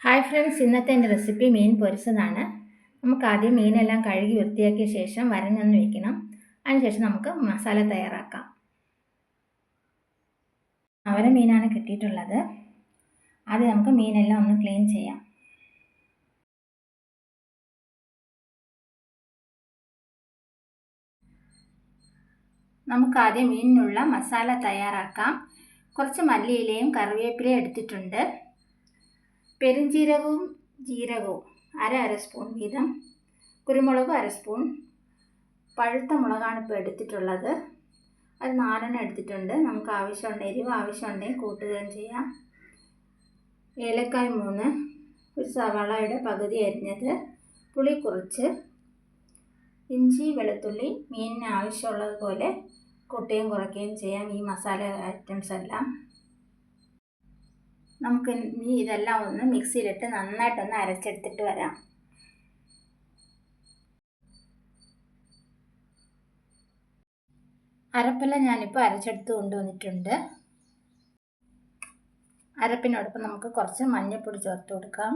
Hi friends, ഇന്നത്തെ എൻ്റെ recipe മീൻ പൊരിച്ചതാണ്. നമുക്ക് ആദ്യം മീനെല്ലാം കഴുകി വൃത്തിയാക്കിയ ശേഷം വരഞ്ഞൊന്ന് വെക്കണം. അതിനുശേഷം നമുക്ക് മസാല തയ്യാറാക്കാം. അവര മീനാണ് കിട്ടിയിട്ടുള്ളത്. ആദ്യം നമുക്ക് മീനെല്ലാം ഒന്ന് ക്ലീൻ ചെയ്യാം. നമുക്ക് ആദ്യം മീനിനുള്ള മസാല തയ്യാറാക്കാം. കുറച്ച് മല്ലിയിലയും കറിവേപ്പിലയും എടുത്തിട്ടുണ്ട്. പെരുംജീരകവും ജീരകവും അര സ്പൂൺ വീതം, കുരുമുളക് അര സ്പൂൺ, പഴുത്ത മുളകാണ് ഇപ്പോൾ എടുത്തിട്ടുള്ളത്. അത് 4 എടുത്തിട്ടുണ്ട്. നമുക്ക് എരിവ് ആവശ്യമുണ്ടെങ്കിൽ കൂട്ടുകയും ചെയ്യാം. ഏലക്കായ് 3, ഒരു സവാളയുടെ പകുതി അരിഞ്ഞത്, പുളി കുറച്ച്, ഇഞ്ചി വെളുത്തുള്ളി മീനിന് ആവശ്യമുള്ളതുപോലെ കൂട്ടുകയും കുറയ്ക്കുകയും ചെയ്യാം. ഈ മസാല ഐറ്റംസ് എല്ലാം നമുക്ക് ഇതെല്ലാം ഒന്ന് മിക്സിയിലിട്ട് നന്നായിട്ടൊന്ന് അരച്ചെടുത്തിട്ട് വരാം. അരപ്പെല്ലാം ഞാനിപ്പോൾ അരച്ചെടുത്ത് കൊണ്ടുവന്നിട്ടുണ്ട്. അരപ്പിനോടൊപ്പം നമുക്ക് കുറച്ച് മഞ്ഞൾപ്പൊടി ചേർത്ത് കൊടുക്കാം.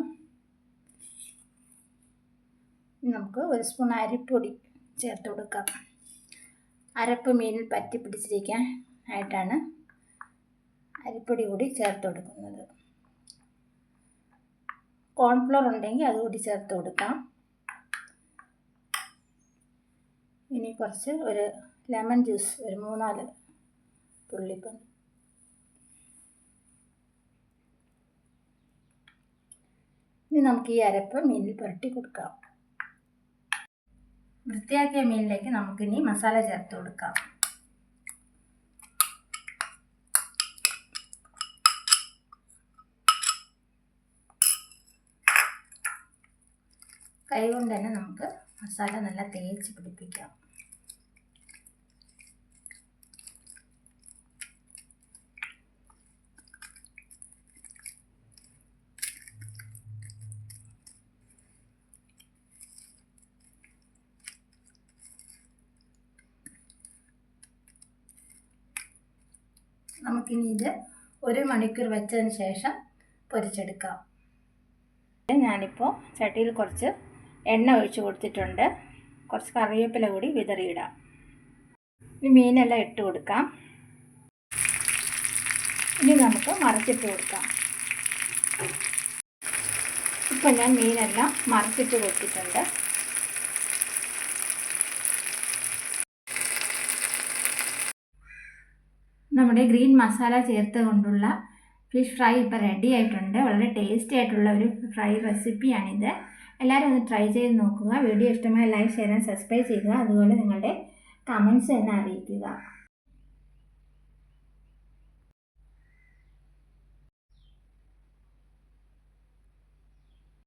നമുക്ക് 1 സ്പൂൺ അരിപ്പൊടി ചേർത്ത് കൊടുക്കാം. അരപ്പ് മീനിൽ പറ്റി പിടിച്ചിരിക്കാൻ ആയിട്ടാണ് അരിപ്പൊടി കൂടി ചേർത്ത് കൊടുക്കുന്നത്. കോൺഫ്ലോർ ഉണ്ടെങ്കിൽ അതുകൂടി ചേർത്ത് കൊടുക്കാം. ഇനി കുറച്ച് ഒരു ലെമൺ ജ്യൂസ്, ഒരു 3-4 തുള്ളിപ്പം. ഇനി നമുക്ക് ഈ അരപ്പ് മീനിൽ പുരട്ടി കൊടുക്കാം. വൃത്തിയാക്കിയ മീനിലേക്ക് നമുക്കിനി മസാല ചേർത്ത് കൊടുക്കാം. കൈകൊണ്ട് തന്നെ നമുക്ക് മസാല നല്ല തേച്ച് പിടിപ്പിക്കാം. നമുക്കിനി ഇത് 1 മണിക്കൂർ വെച്ചതിന് ശേഷം പൊരിച്ചെടുക്കാം. ഞാനിപ്പോൾ ചട്ടിയിൽ കുറച്ച് എണ്ണ ഒഴിച്ച് കൊടുത്തിട്ടുണ്ട്. കുറച്ച് കറിവേപ്പില കൂടി വിതറിയിടാം. ഇനി മീനെല്ലാം ഇട്ട് കൊടുക്കാം. ഇനി നമുക്ക് മറിച്ചിട്ട് കൊടുക്കാം. ഇപ്പം ഞാൻ മീനെല്ലാം മറിച്ചിട്ട് കൊടുത്തിട്ടുണ്ട്. നമ്മുടെ ഗ്രീൻ മസാല ചേർത്ത് കൊണ്ടുള്ള ഫിഷ് ഫ്രൈ ഇപ്പോൾ റെഡി ആയിട്ടുണ്ട്. വളരെ ടേസ്റ്റി ആയിട്ടുള്ള ഒരു ഫ്രൈ റെസിപ്പിയാണിത്. എല്ലാവരും ഒന്ന് ട്രൈ ചെയ്ത് നോക്കുക. വീഡിയോ ഇഷ്ടമായ ലൈക്ക്, ഷെയർ ആൻഡ് സബ്സ്ക്രൈബ് ചെയ്യുക. അതുപോലെ നിങ്ങളുടെ കമൻറ്റ്സ് എന്നെ അറിയിക്കുക.